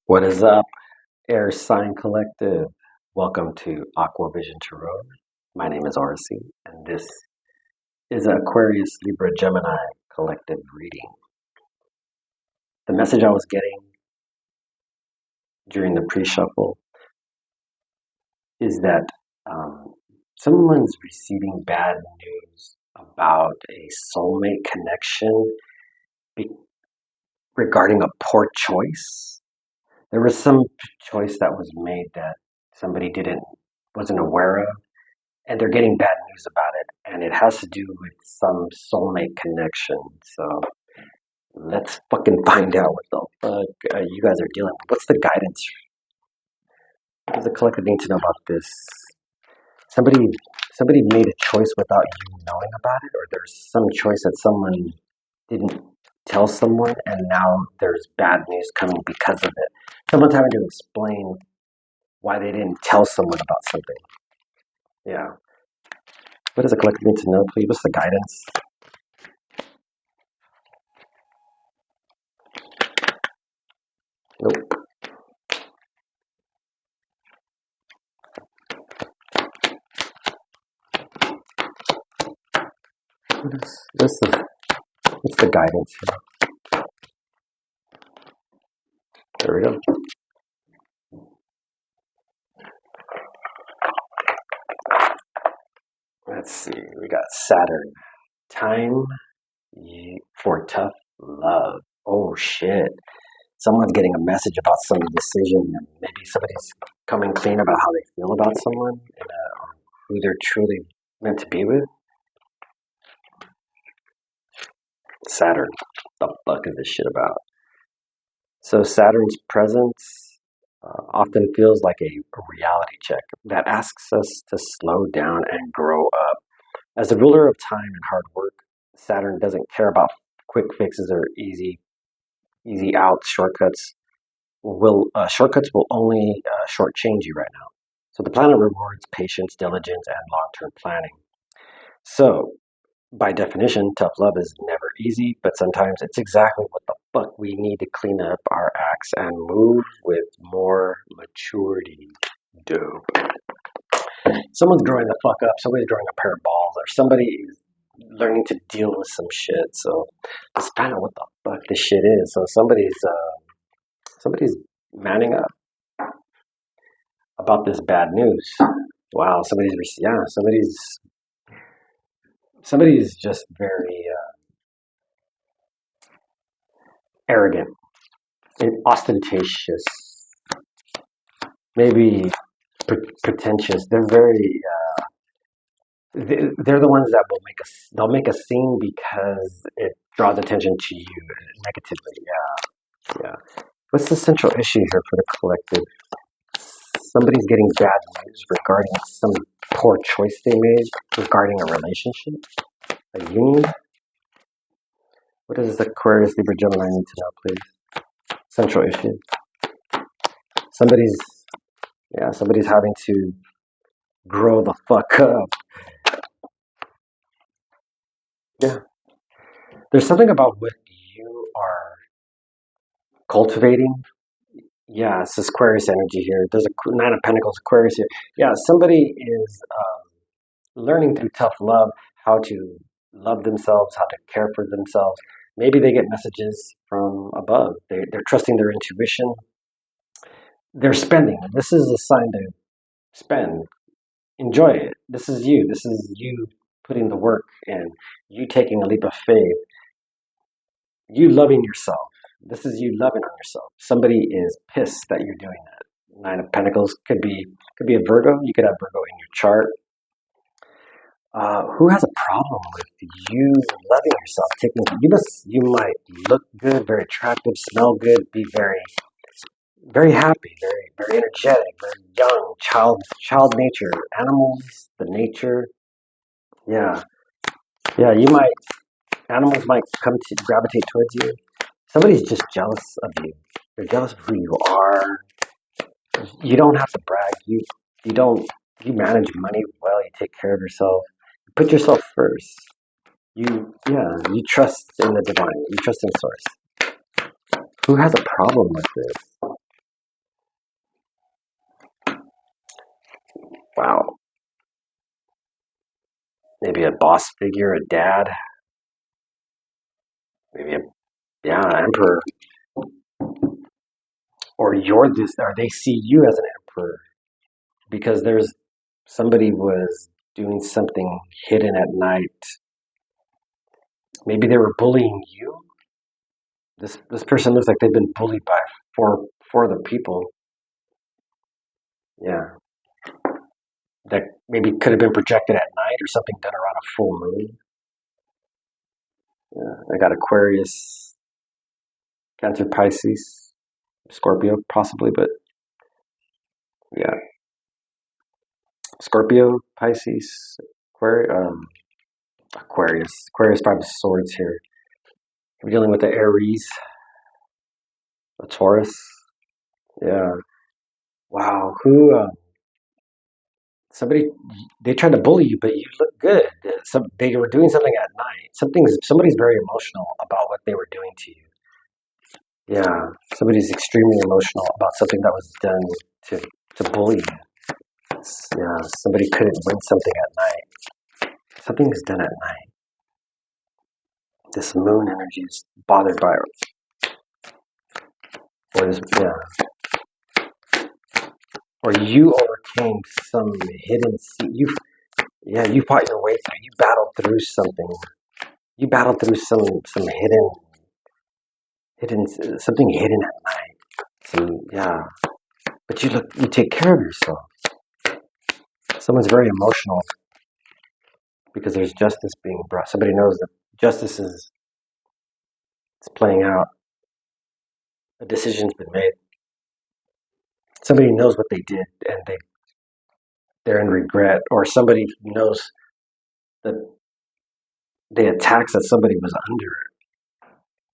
What is up, Air Sign Collective? Welcome to Aqua Vision Tarot. My name is Orsi, and this is an Aquarius, Libra, Gemini collective reading. The message I was getting during the pre-shuffle is that someone's receiving bad news about a soulmate connection be- regarding a poor choice. There was some choice that was made that somebody wasn't aware of, and they're getting bad news about it, and it has to do with some soulmate connection. So let's fucking find out what the fuck you guys are dealing with. What's the guidance? What does the collective need to know about this? Somebody, somebody made a choice without you knowing about it, or there's some choice that someone didn't tell someone, and now there's bad news coming because of it. Someone's having to explain why they didn't tell someone about something. Yeah. What does the collective need to know, please? What's the guidance? Nope. What's the guidance here? There we go. Let's see. We got Saturn. Time for tough love. Oh shit. Someone's getting a message about some decision. Maybe somebody's coming clean about how they feel about someone or who they're truly meant to be with. Saturn. What the fuck is this shit about? So Saturn's presence often feels like a reality check that asks us to slow down and grow up. As the ruler of time and hard work, Saturn doesn't care about quick fixes or easy out shortcuts. Shortcuts will only shortchange you right now. So the planet rewards patience, diligence, and long-term planning. So by definition, tough love is never easy, but sometimes it's exactly what the fuck we need to clean up our acts and move with more maturity. Dope. Someone's growing the fuck up, somebody's growing a pair of balls, or somebody is learning to deal with some shit. So let's find out what the fuck this shit is. So somebody's manning up about this bad news. Wow, somebody's just very arrogant and ostentatious, maybe pretentious. They're the ones that they'll make a scene because it draws attention to you negatively. Yeah. What's the central issue here for the collective? Somebody's getting bad news regarding some poor choice they made regarding a relationship, a union. What does the Aquarius, Libra, Gemini need to know, please? Central issue. Somebody's having to grow the fuck up. Yeah. There's something about what you are cultivating. Yeah, it's this Aquarius energy here. There's a Nine of Pentacles, Aquarius here. Yeah, somebody is learning through tough love how to love themselves, how to care for themselves. Maybe they get messages from above. They're trusting their intuition. They're spending. This is a sign to spend. Enjoy it. This is you. This is you putting the work in. You taking a leap of faith. You loving yourself. This is you loving on yourself. Somebody is pissed that you're doing that. Nine of Pentacles could be a Virgo. You could have Virgo in your chart. Who has a problem with you loving yourself? You might look good, very attractive, smell good, be very, very happy, very, very energetic, very young, child nature, animals, the nature. Yeah, yeah. Animals might gravitate towards you. Somebody's just jealous of you. They're jealous of who you are. You don't have to brag. You manage money well. You take care of yourself. You put yourself first. You trust in the divine. You trust in source. Who has a problem with this? Wow. Maybe a boss figure, a dad, maybe emperor. Or you're this, or they see you as an emperor because there's somebody was doing something hidden at night. Maybe they were bullying you. This person looks like they've been bullied by four other people. Yeah, that maybe could have been projected at night or something done around a full moon. Yeah, I got Aquarius, Cancer, Pisces, Scorpio, possibly, but yeah, Scorpio, Pisces, Aquarius, Five of Swords here. We're dealing with the Aries, the Taurus. Yeah. Wow. Somebody, they tried to bully you, but you look good. They were doing something at night. Somebody's very emotional about what they were doing to you. Yeah. Somebody's extremely emotional about something that was done to bully you. Yeah. Somebody couldn't win something at night. Something is done at night. This moon energy is bothered by it. Yeah. Or you overcame some hidden. You fought your way through. You battled through something. You battled through some hidden something hidden at night. Yeah. But you take care of yourself. Someone's very emotional because there's justice being brought. Somebody knows that justice is playing out. A decision's been made. Somebody knows what they did and they're in regret, or somebody knows that the attacks that somebody was under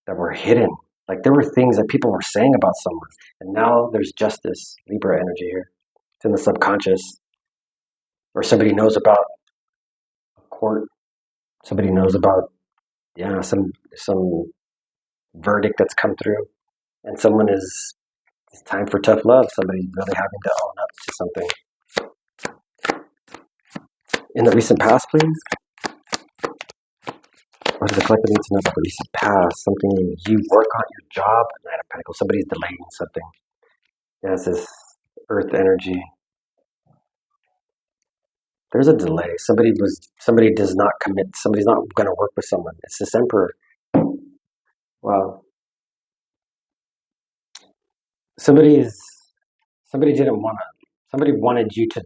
that were hidden. Like there were things that people were saying about someone, and now there's justice, Libra energy here. It's in the subconscious, or somebody knows about a court. Somebody knows about some verdict that's come through, and it's time for tough love. Somebody's really having to own up to something. In the recent past, please. What does the collective need to know about the recent past? Something you work on your job. Knight of Pentacles. Somebody's delaying something. Yeah, it's this Earth energy. There's a delay. Somebody does not commit. Somebody's not going to work with someone. It's this Emperor. Wow. Somebody didn't want to. Somebody wanted you to.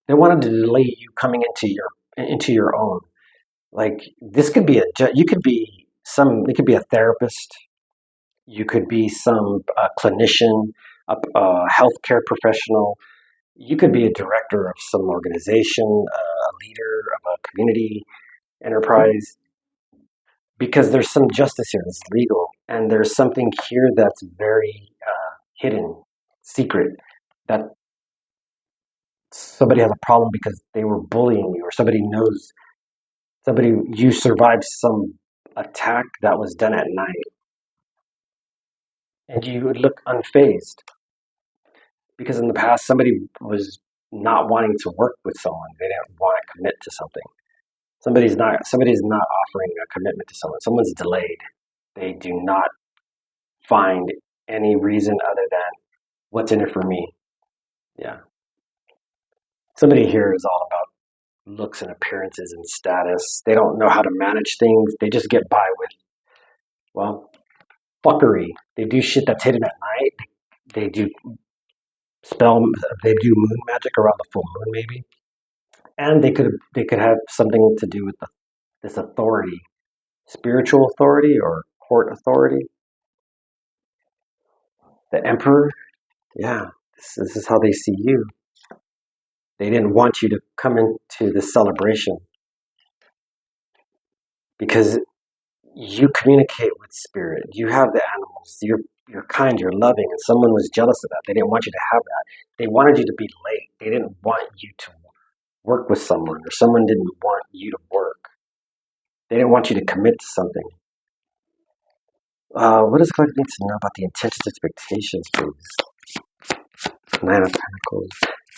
They wanted to delay you coming into your own. Like this could be you could be it could be a therapist. You could be some clinician, a healthcare professional. You could be a director of some organization, a leader of a community enterprise, because there's some justice here that's legal, and there's something here that's very hidden, secret, that somebody has a problem because they were bullying you, or you survived some attack that was done at night, and you would look unfazed because in the past somebody was not wanting to work with someone. They didn't want to commit to something. Somebody's not offering a commitment to someone. Someone's delayed. They do not find any reason other than what's in it for me. Yeah. Somebody here is all about looks and appearances and status. They don't know how to manage things. They just get by with, well, fuckery. They do shit that's hidden at night. They do they do moon magic around the full moon maybe. And they could have something to do with this authority, spiritual authority or court authority. The Emperor, yeah, this is how they see you. They didn't want you to come into this celebration because you communicate with spirit. You have the animals. You're kind. You're loving, and someone was jealous of that. They didn't want you to have that. They wanted you to be late. They didn't want you to work with someone, or someone didn't want you to work. They didn't want you to commit to something. What does collective need to know about the intentions, expectations, please? Nine of Pentacles.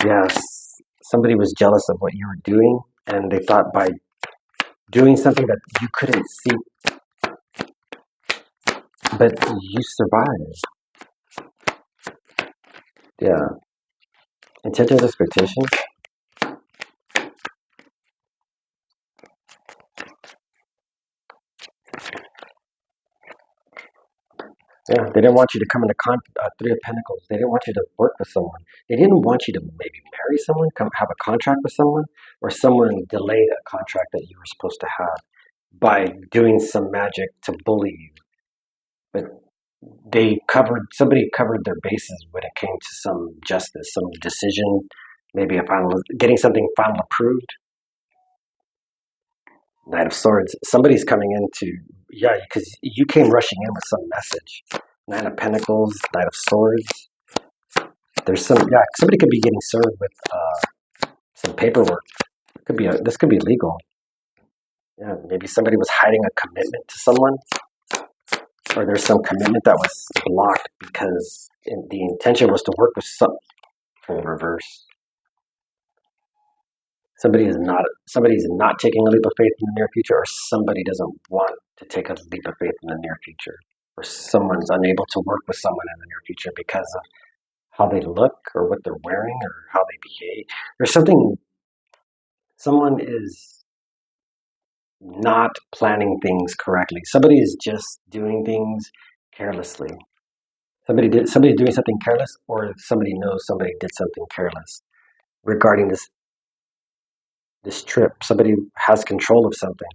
Yes, somebody was jealous of what you were doing, and they thought by doing something that you couldn't see, but you survived. Yeah, intentions, expectations. Yeah, they didn't want you to come into Three of Pentacles. They didn't want you to work with someone. They didn't want you to maybe marry someone, come have a contract with someone, or someone delayed a contract that you were supposed to have by doing some magic to bully you. But somebody covered their bases when it came to some justice, some decision, maybe getting something final approved. Knight of Swords. Somebody's coming into, yeah, because you came rushing in with some message. Nine of Pentacles, Knight of Swords. There's somebody could be getting served with some paperwork. This could be legal. Yeah, maybe somebody was hiding a commitment to someone, or there's some commitment that was blocked because the intention was to work with some full reverse. Somebody's not taking a leap of faith in the near future, or somebody doesn't want to take a leap of faith in the near future, or someone's unable to work with someone in the near future because of how they look or what they're wearing or how they behave. There's something. Someone is not planning things correctly. Somebody is just doing things carelessly. Somebody's doing something careless, or somebody knows somebody did something careless regarding this trip. Somebody has control of something.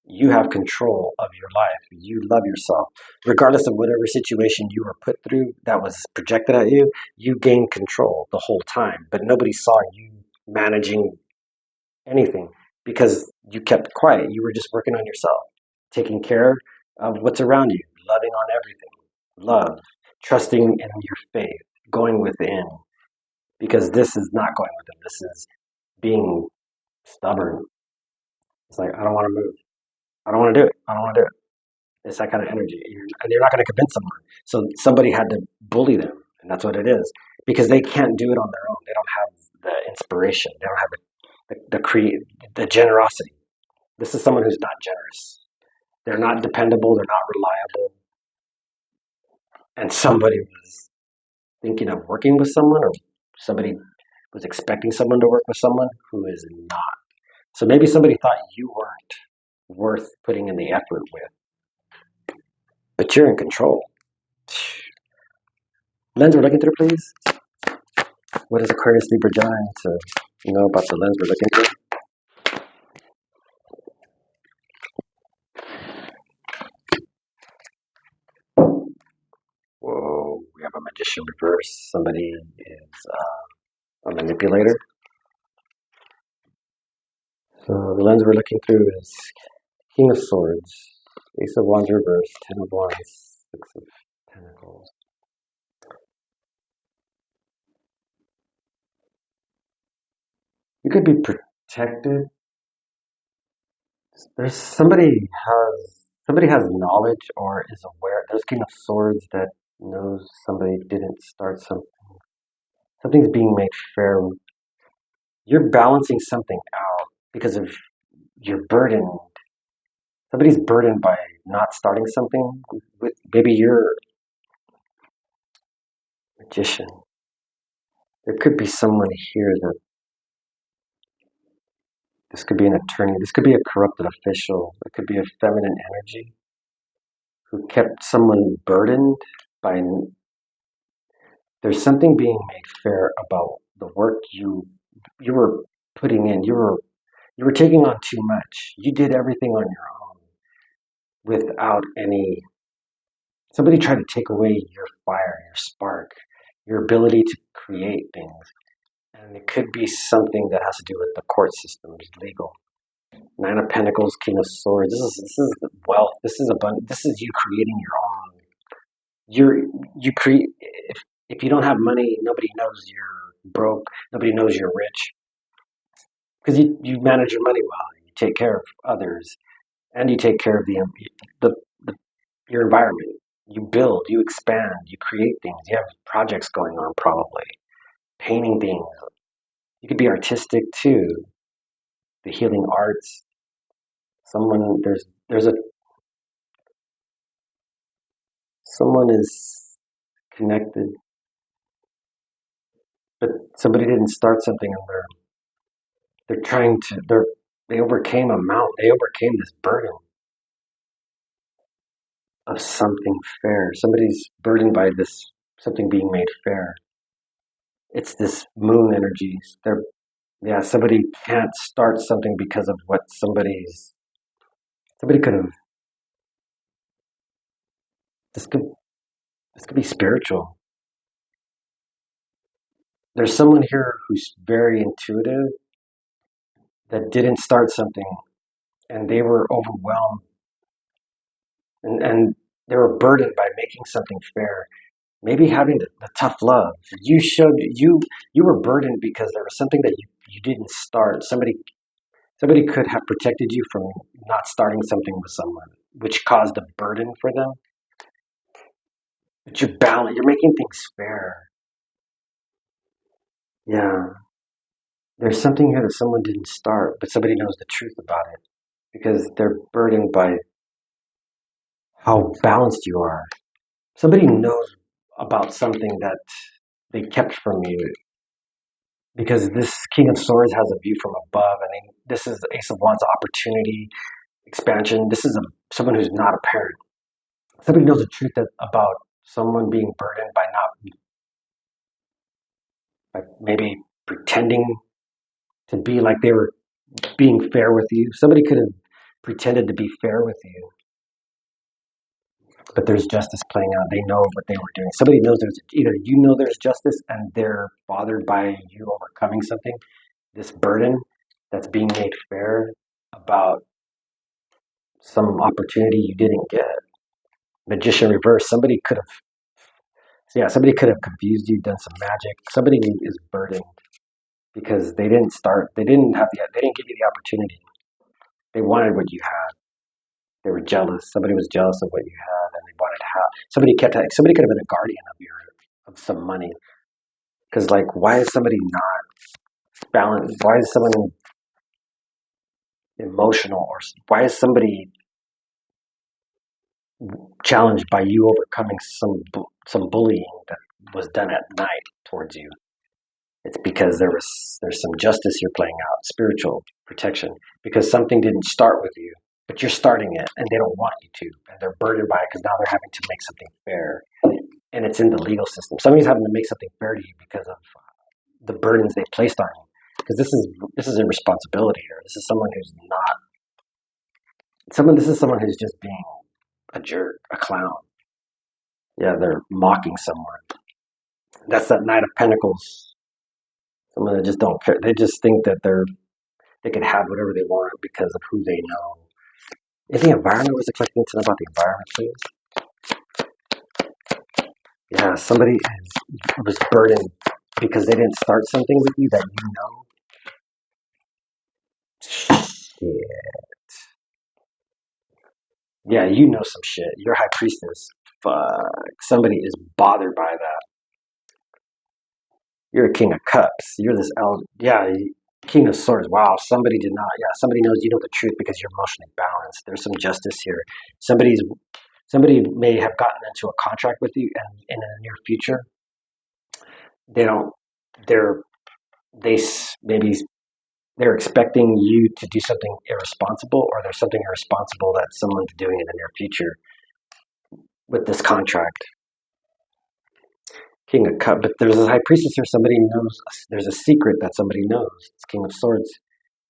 You have control of your life. You love yourself. Regardless of whatever situation you were put through that was projected at you, you gained control the whole time. But nobody saw you managing anything because you kept quiet. You were just working on yourself, taking care of what's around you, loving on everything, love, trusting in your faith, going within, because this is not going within. This is being stubborn. It's like, I don't want to move. I don't want to do it. I don't want to do it. It's that kind of energy. And you're not going to convince someone. So somebody had to bully them. And that's what it is. Because they can't do it on their own. They don't have the inspiration. They don't have the generosity. This is someone who's not generous. They're not dependable. They're not reliable. And somebody was thinking of working with someone, or somebody was expecting someone to work with someone who is not. So maybe somebody thought you weren't worth putting in the effort with, but you're in control. Lens we're looking through, please. What is Aquarius, Libra, Gemini to know about the lens we're looking through? Whoa, we have a Magician reverse. Somebody is a manipulator. So the lens we're looking through is King of Swords, Ace of Wands reverse, Ten of Wands, Six of Pentacles. You could be protected. There's somebody has knowledge or is aware. There's King of Swords that knows somebody didn't start something. Something's being made fair. You're balancing something out because of your burden. Somebody's burdened by not starting something. Maybe you're a magician. There could be someone here that this could be an attorney. This could be a corrupted official. It could be a feminine energy who kept someone burdened by. There's something being made fair about the work you were putting in. You were taking on too much. You did everything on your own without any. Somebody tried to take away your fire, your spark, your ability to create things. And it could be something that has to do with the court system, legal. Nine of Pentacles, King of Swords. This is wealth. This is abundance. This is you creating your own. You create. If you don't have money, nobody knows you're broke. Nobody knows you're rich because you manage your money well. You take care of others, and you take care of the your environment. You build, you expand, you create things. You have projects going on, probably painting things, You could be artistic too. The healing arts. Someone there's a someone is connected, but somebody didn't start something and they're trying to they overcame a mountain. They overcame this burden of something fair. Somebody's burdened by this something being made fair. It's this moon energy. They're yeah, somebody can't start something because of what somebody could have this could this could be spiritual. There's someone here who's very intuitive that didn't start something and they were overwhelmed and they were burdened by making something fair. Maybe having the tough love. You were burdened because there was something that you didn't start. Somebody could have protected you from not starting something with someone, which caused a burden for them. But you're making things fair. Yeah. There's something here that someone didn't start, but somebody knows the truth about it because they're burdened by how balanced you are. Somebody knows about something that they kept from you because this King of Swords has a view from above, and this is the Ace of Wands opportunity, expansion. This is someone who's not a parent. Somebody knows the truth about someone being burdened by not, by maybe pretending to be like they were being fair with you. Somebody could have pretended to be fair with you, but there's justice playing out. They know what they were doing. Somebody knows there's either you know there's justice and they're bothered by you overcoming something, this burden that's being made fair about some opportunity you didn't get. Magician reverse. Somebody could have confused you, done some magic. Somebody is burdened because they didn't start. They didn't give you the opportunity. They wanted what you had. They were jealous. Somebody was jealous of what you had, and they wanted to have. Somebody could have been a guardian of some money. Because like, why is somebody not balanced? Why is someone emotional, or why is somebody challenged by you overcoming some bullying that was done at night towards you? It's because there's some justice you're playing out, spiritual protection, because something didn't start with you, but you're starting it, and they don't want you to, and they're burdened by it because now they're having to make something fair, and it's in the legal system. Somebody's having to make something fair to you because of the burdens they placed on you. Because this is irresponsibility here. This is someone who's not someone. This is someone who's just being a jerk, a clown. Yeah, they're mocking someone. That's that Knight of Pentacles. Someone that just don't care. They just think that they can have whatever they want because of who they know. Is the environment was collecting to know about the environment, please? Yeah, was burdened because they didn't start something with you that you know. Shit. Yeah, you know some shit. You're High Priestess. Fuck. Somebody is bothered by that. You're a King of Cups. You're this yeah, King of Swords. Wow, somebody did not. Yeah, somebody knows you know the truth because you're emotionally balanced. There's some justice here. Somebody's somebody may have gotten into a contract with you, and in the near future, they don't. They're maybe they're expecting you to do something irresponsible, or there's something irresponsible that someone's doing in the near future with this contract. King of Cups, but there's a High Priestess here. Somebody knows. There's a secret that somebody knows. It's King of Swords.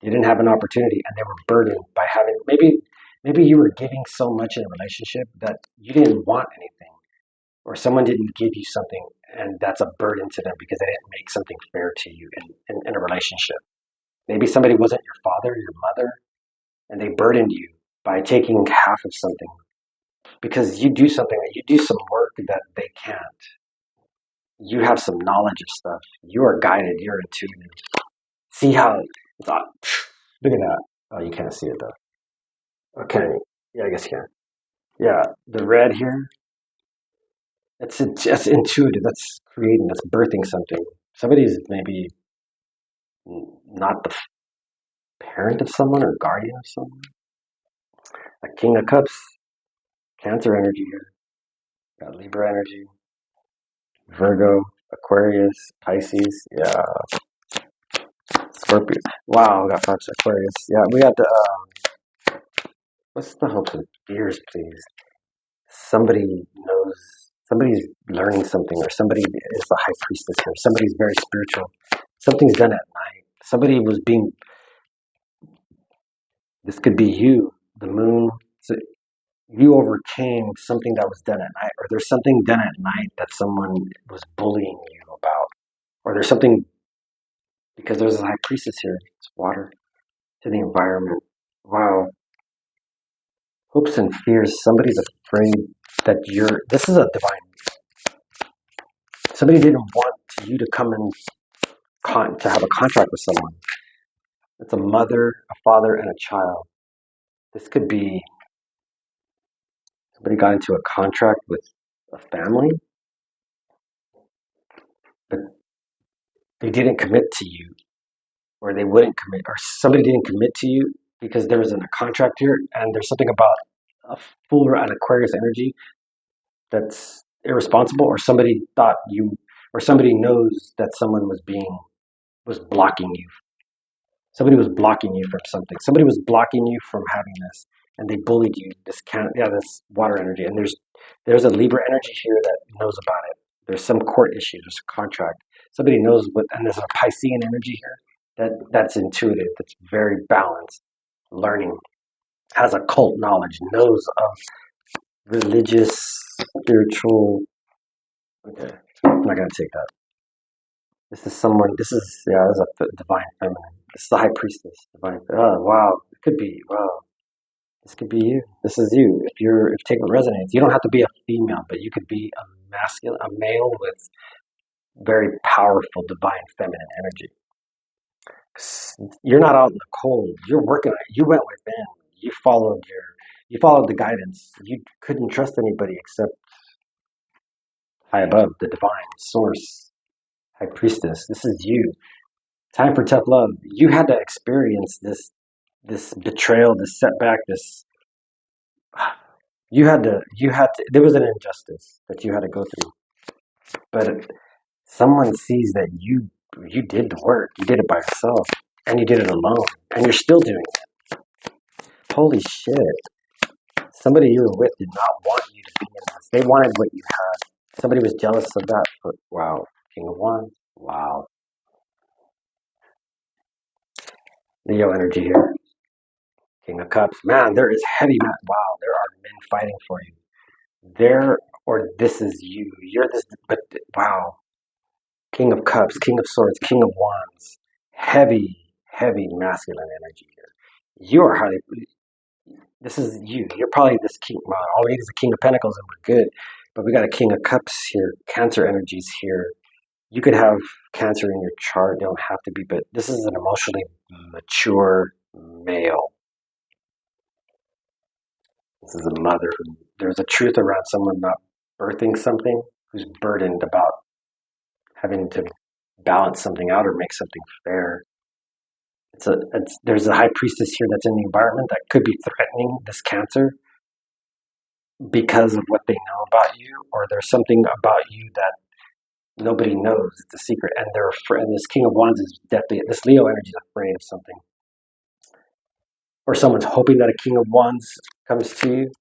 They didn't have an opportunity, and they were burdened by having maybe you were giving so much in a relationship that you didn't want anything, or someone didn't give you something, and that's a burden to them because they didn't make something fair to you in a relationship. Maybe somebody wasn't your father, your mother, and they burdened you by taking half of something because you do some work that they can't. You have some knowledge of stuff. You are guided. You're intuitive. See how it's on. Look at that. Oh, you can't see it though. Okay. Yeah, I guess you can. Yeah, the red here. That's intuitive. That's creating. That's birthing something. Somebody's maybe not the parent of someone or guardian of someone. A King of Cups, Cancer energy here. Got Libra energy, Virgo, Aquarius, Pisces. Yeah, Scorpio. Wow, we got Fox Aquarius. Yeah, we got the. What's the hopes and fears, please? Somebody knows. Somebody's learning something, or somebody is the high priestess here. Somebody's very spiritual. Something's done at night. Somebody was being. This could be you, the moon. So you overcame something that was done at night, or there's something done at night that someone was bullying you about, or there's something because there's a high priestess here. It's water to the environment. Wow, hopes and fears. Somebody's afraid that you're. This is a divine. Somebody didn't want you to come and to have a contract with someone. It's a mother, a father, and a child. This could be somebody got into a contract with a family, but they didn't commit to you, or they wouldn't commit, or somebody didn't commit to you because there was a contract here, and there's something about a full an Aquarius energy that's irresponsible, or somebody thought you, or somebody knows that someone was blocking you. Somebody was blocking you from something. Somebody was blocking you from having this, and they bullied you. This water energy, and there's a Libra energy here that knows about it. There's some court issue. There's a contract. Somebody knows what, and there's a Piscean energy here that's intuitive. That's very balanced. Learning, has occult knowledge, knows of religious, spiritual. Okay, I'm not gonna take that. This is someone. This is a divine feminine. This is the high priestess. Divine. Oh wow, it could be. Wow, this could be you. This is you. If you take what resonates, you don't have to be a female, but you could be a masculine, a male with very powerful divine feminine energy. You're not out in the cold. You're working on it. You went within. You followed the guidance. You couldn't trust anybody except high above, the divine source, high priestess. This is you. Time for tough love. You had to experience this betrayal, this setback, this you had to there was an injustice that you had to go through. But someone sees that you did the work. You did it by yourself. And you did it alone. And you're still doing it. Holy shit. Somebody you were with did not want you to be in this. They wanted what you had. Somebody was jealous of that. Wow. King of Wands. Wow. Leo energy here. King of Cups. Man, there is heavy man. Wow, there are men fighting for you. There, or this is you. You're this, but wow. King of Cups, King of Swords, King of Wands. Heavy, heavy masculine energy here. You are highly. This is you. You're probably this king. Well, all we need is a King of Pentacles and we're good. But we got a King of Cups here. Cancer energies here. You could have Cancer in your chart. You don't have to be, but this is an emotionally mature male. This is a mother who there's a truth around someone not birthing something, who's burdened about having to balance something out or make something fair. There's a high priestess here that's in the environment that could be threatening this Cancer because of what they know about you, or there's something about you that nobody knows. It's a secret, and this King of Wands is definitely this Leo energy is afraid of something, or someone's hoping that a King of Wands comes to you,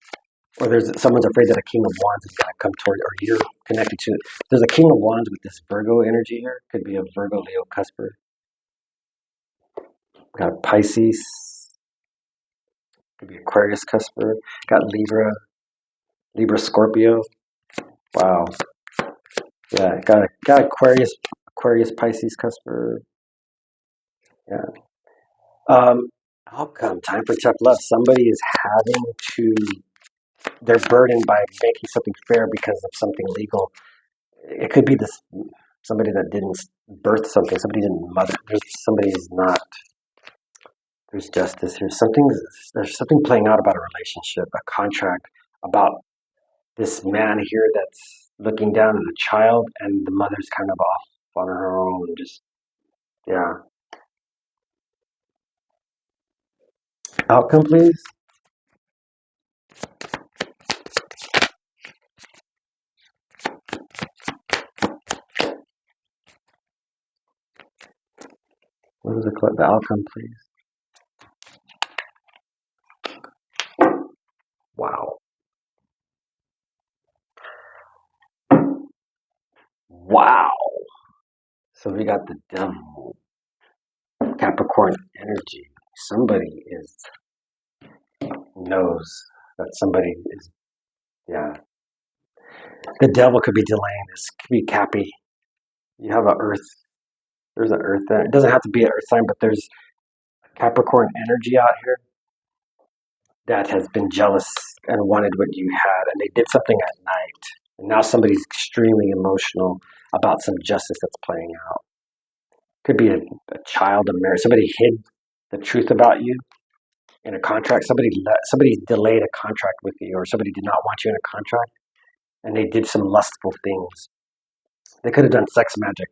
or there's someone's afraid that a King of Wands is going to come toward, or you're connected to it. There's a King of Wands with this Virgo energy here. Could be a Virgo Leo cusper. Got Pisces. Could be Aquarius cusper. Got Libra Scorpio. Wow. Yeah, got Aquarius Pisces cusper. Yeah. Outcome, time for tough love. Somebody is having to, they're burdened by making something fair because of something legal. It could be somebody that didn't birth something, somebody didn't mother. Somebody's not. There's justice here. There's something playing out about a relationship, a contract, about this man here that's looking down at a child, and the mother's kind of off on her own. Just yeah. Outcome, please. What is the outcome, please? Wow. Wow. So we got the devil, Capricorn energy. Somebody knows that somebody is, yeah. The devil could be delaying this. Could be Cappy. You have a Earth. There's an Earth there. It doesn't have to be an Earth sign, but there's Capricorn energy out here that has been jealous and wanted what you had, and they did something at night. And now somebody's extremely emotional about some justice that's playing out. Could be a child, a marriage. Somebody hid the truth about you in a contract. Somebody delayed a contract with you, or somebody did not want you in a contract, and they did some lustful things. They could have done sex magic.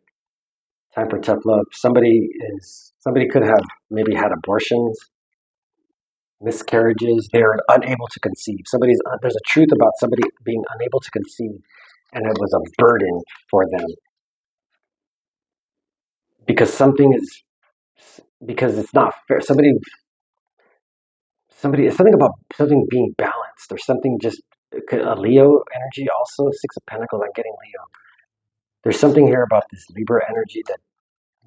Time for tough love. Somebody could have maybe had abortions, miscarriages. They are unable to conceive. There's a truth about somebody being unable to conceive, and it was a burden for them because because it's not fair. It's something about something being balanced. There's something just a Leo energy also. Six of Pentacles. I'm getting Leo. There's something here about this Libra energy that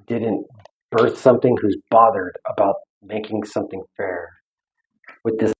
didn't birth something who's bothered about making something fair with this